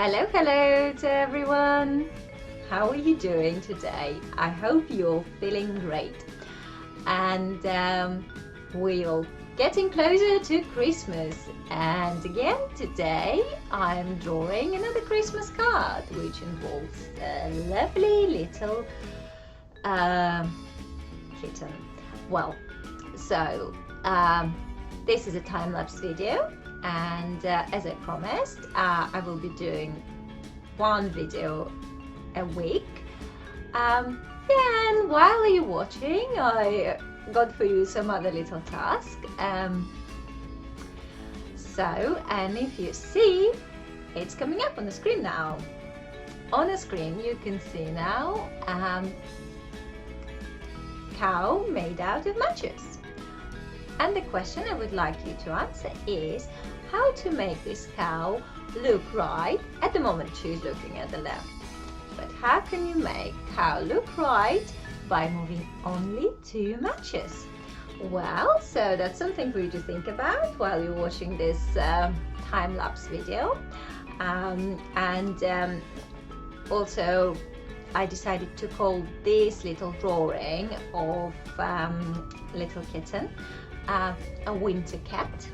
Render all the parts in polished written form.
Hello to everyone. How are you doing today? I hope you're feeling great. And we're getting closer to Christmas. And again, today I'm drawing another Christmas card, which involves a lovely little kitten. Well, so this is a time-lapse video. And as I promised, I will be doing one video a week. And while you're watching, I got for you some other little tasks. And if you see, it's coming up on the screen now. On the screen you can see now cow made out of matches. And the question I would like you to answer is how to make this cow look right. At the moment she's looking at the left. But how can you make cow look right by moving only 2 matches? Well, so that's something for you to think about while you're watching this time-lapse video. Also I decided to call this little drawing of little kitten a winter cat.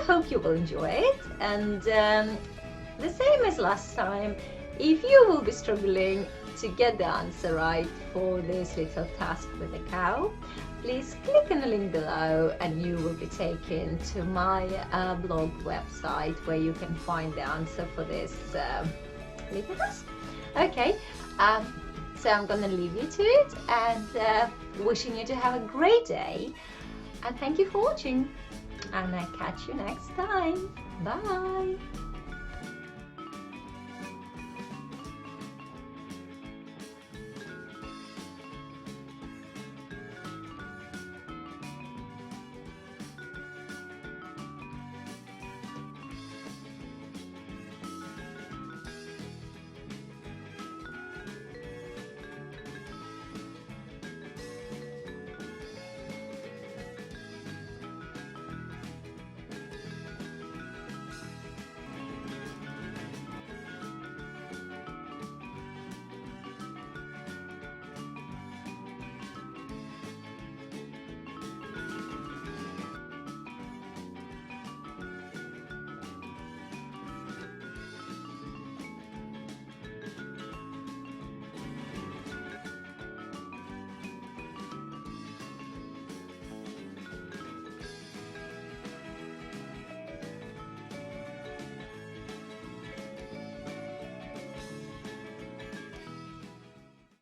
Hope you will enjoy it. And the same as last time, if you will be struggling to get the answer right for this little task with the cow, please click on the link below and you will be taken to my blog website where you can find the answer for this little task. Okay, so I'm gonna leave you to it and wishing you to have a great day, and thank you for watching, and I'll catch you next time. Bye.